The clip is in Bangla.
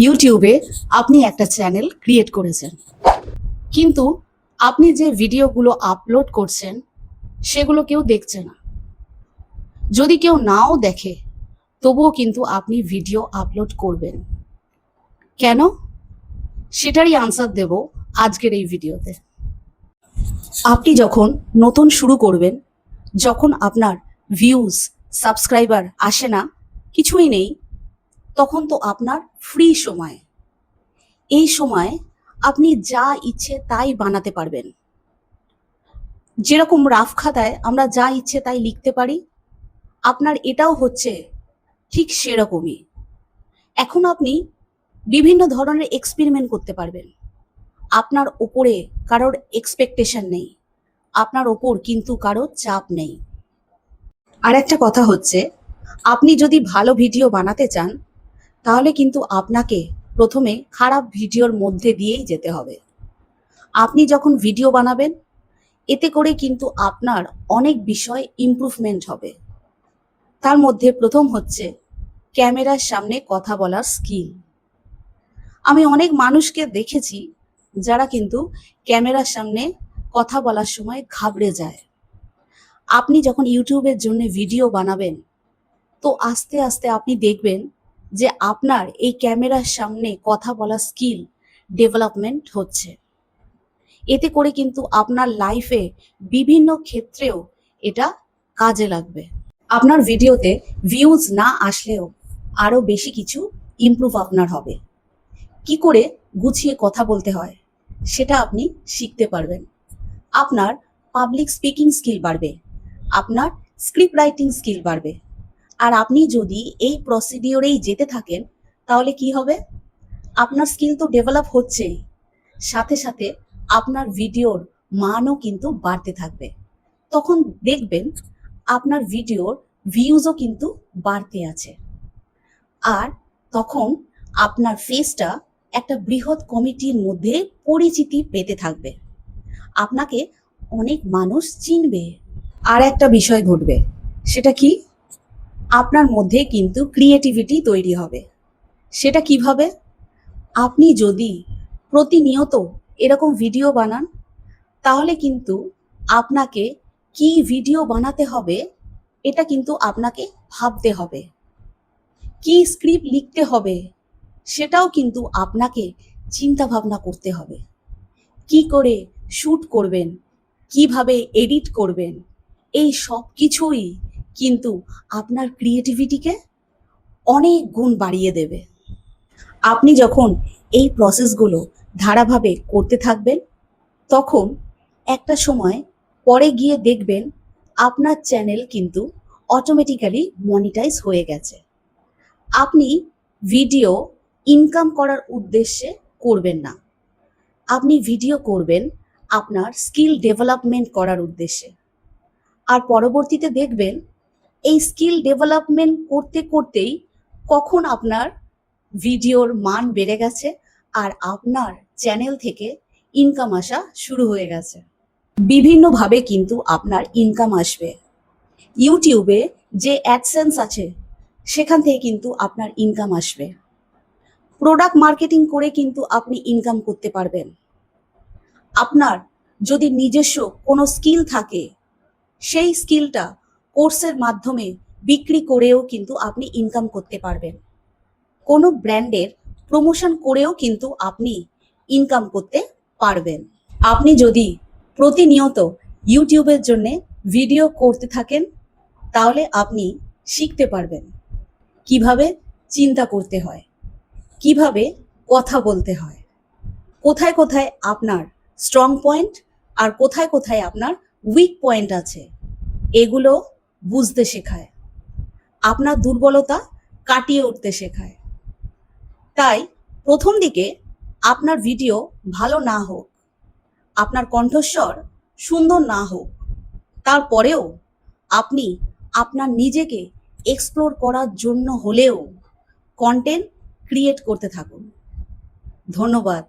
ইউটিউবে আপনি একটা চ্যানেল ক্রিয়েট করেছেন, কিন্তু আপনি যে ভিডিওগুলো আপলোড করছেন সেগুলো কেউ দেখছে না। যদি কেউ নাও দেখে তবুও কিন্তু আপনি ভিডিও আপলোড করবেন কেন? সেটারই আনসার দেব আজকের এই ভিডিওতে। আপনি যখন নতুন শুরু করবেন, যখন আপনার ভিউজ সাবস্ক্রাইবার আসে না, কিছুই নেই, তখন তো আপনার ফ্রি সময়। এই সময় আপনি যা ইচ্ছে তাই বানাতে পারবেন। যেরকম রাফ খাতায় আমরা যা ইচ্ছে তাই লিখতে পারি, আপনার এটাও হচ্ছে ঠিক সেরকমই। এখন আপনি বিভিন্ন ধরনের এক্সপেরিমেন্ট করতে পারবেন। আপনার ওপরে কারোর এক্সপেকটেশন নেই, আপনার ওপর কিন্তু কারোর চাপ নেই। আর একটা কথা হচ্ছে, আপনি যদি ভালো ভিডিও বানাতে চান তাহলে কিন্তু আপনাকে প্রথমে খারাপ ভিডিওর মধ্যে দিয়েই যেতে হবে। আপনি যখন ভিডিও বানাবেন, এতে করে কিন্তু আপনার অনেক বিষয় ইমপ্রুভমেন্ট হবে। তার মধ্যে প্রথম হচ্ছে ক্যামেরার সামনে কথা বলার স্কিল। আমি অনেক মানুষকে দেখেছি যারা কিন্তু ক্যামেরার সামনে কথা বলার সময় ঘাবড়ে যায়। আপনি যখন ইউটিউবের জন্য ভিডিও বানাবেন, তো আস্তে আস্তে আপনি দেখবেন যে আপনার এই ক্যামেরার সামনে কথা বলার স্কিল ডেভেলপমেন্ট হচ্ছে। এতে করে কিন্তু আপনার লাইফে বিভিন্ন ক্ষেত্রেও এটা কাজে লাগবে। আপনার ভিডিওতে ভিউজ না আসলেও আরো বেশি কিছু ইমপ্রুভ আপনার হবে। কি করে গুছিয়ে কথা বলতে হয় সেটা আপনি শিখতে পারবেন। আপনার পাবলিক স্পিকিং স্কিল বাড়বে, আপনার স্ক্রিপ্ট রাইটিং স্কিল বাড়বে। আর আপনি যদি এই প্রসিডিওরেই যেতে থাকেন তাহলে কি হবে? আপনার স্কিল তো ডেভেলপ হচ্ছেই, সাথে সাথে আপনার ভিডিওর মানও কিন্তু বাড়তে থাকবে। তখন দেখবেন আপনার ভিডিওর ভিউজও কিন্তু বাড়তে আছে। আর তখন আপনার ফেসটা একটা বৃহৎ কমিটির মধ্যে পরিচিতি পেতে থাকবে, আপনাকে অনেক মানুষ চিনবে। আর একটা বিষয় ঘটবে, সেটা কি? আপনার মধ্যে কিন্তু ক্রিয়েটিভিটি তৈরি হবে। সেটা কিভাবে? আপনি যদি প্রতিনিয়ত এরকম ভিডিও বানান, তাহলে কিন্তু আপনাকে কি ভিডিও বানাতে হবে এটা কিন্তু আপনাকে ভাবতে হবে। কি স্ক্রিপ্ট লিখতে হবে সেটাও কিন্তু আপনাকে চিন্তা ভাবনা করতে হবে। কি করে শুট করবেন, কিভাবে এডিট করবেন, এই সব কিছুই কিন্তু আপনার ক্রিয়েটিভিটিকে অনেক গুণ বাড়িয়ে দেবে। আপনি যখন এই প্রসেসগুলো ধারাভাবে করতে থাকবেন, তখন একটা সময় পরে গিয়ে দেখবেন আপনার চ্যানেল কিন্তু অটোমেটিক্যালি মনিটাইজ হয়ে গেছে। আপনি ভিডিও ইনকাম করার উদ্দেশ্যে করবেন না, আপনি ভিডিও করবেন আপনার স্কিল ডেভেলপমেন্ট করার উদ্দেশ্যে। আর পরবর্তীতে দেখবেন এই স্কিল ডেভেলপমেন্ট করতে করতেই কখন আপনার ভিডিওর মান বেড়ে গেছে আর আপনার চ্যানেল থেকে ইনকাম আসা শুরু হয়ে গেছে। বিভিন্নভাবে কিন্তু আপনার ইনকাম আসবে। ইউটিউবে যে অ্যাডসেন্স আছে সেখান থেকে কিন্তু আপনার ইনকাম আসবে। প্রোডাক্ট মার্কেটিং করে কিন্তু আপনি ইনকাম করতে পারবেন। আপনার যদি নিজস্ব কোনো স্কিল থাকে, সেই স্কিলটা কোর্সের মাধ্যমে বিক্রি করেও কিন্তু আপনি ইনকাম করতে পারবেন। কোনো ব্র্যান্ডের প্রমোশন করেও কিন্তু আপনি ইনকাম করতে পারবেন। আপনি যদি প্রতিনিয়ত ইউটিউবের জন্য ভিডিও করতে থাকেন, তাহলে আপনি শিখতে পারবেন কিভাবে চিন্তা করতে হয়, কিভাবে কথা বলতে হয়, কোথায় কোথায় আপনার স্ট্রং পয়েন্ট আর কোথায় কোথায় আপনার উইক পয়েন্ট আছে, এগুলো বুঝতে শেখায়। আপনার দুর্বলতা কাটিয়ে উঠতে শেখায়। তাই প্রথম দিকে আপনার ভিডিও ভালো না হোক, আপনার কণ্ঠস্বর সুন্দর না হোক, তারপরেও আপনি আপনার নিজেকে এক্সপ্লোর করার জন্য হলেও কন্টেন্ট ক্রিয়েট করতে থাকুন। ধন্যবাদ।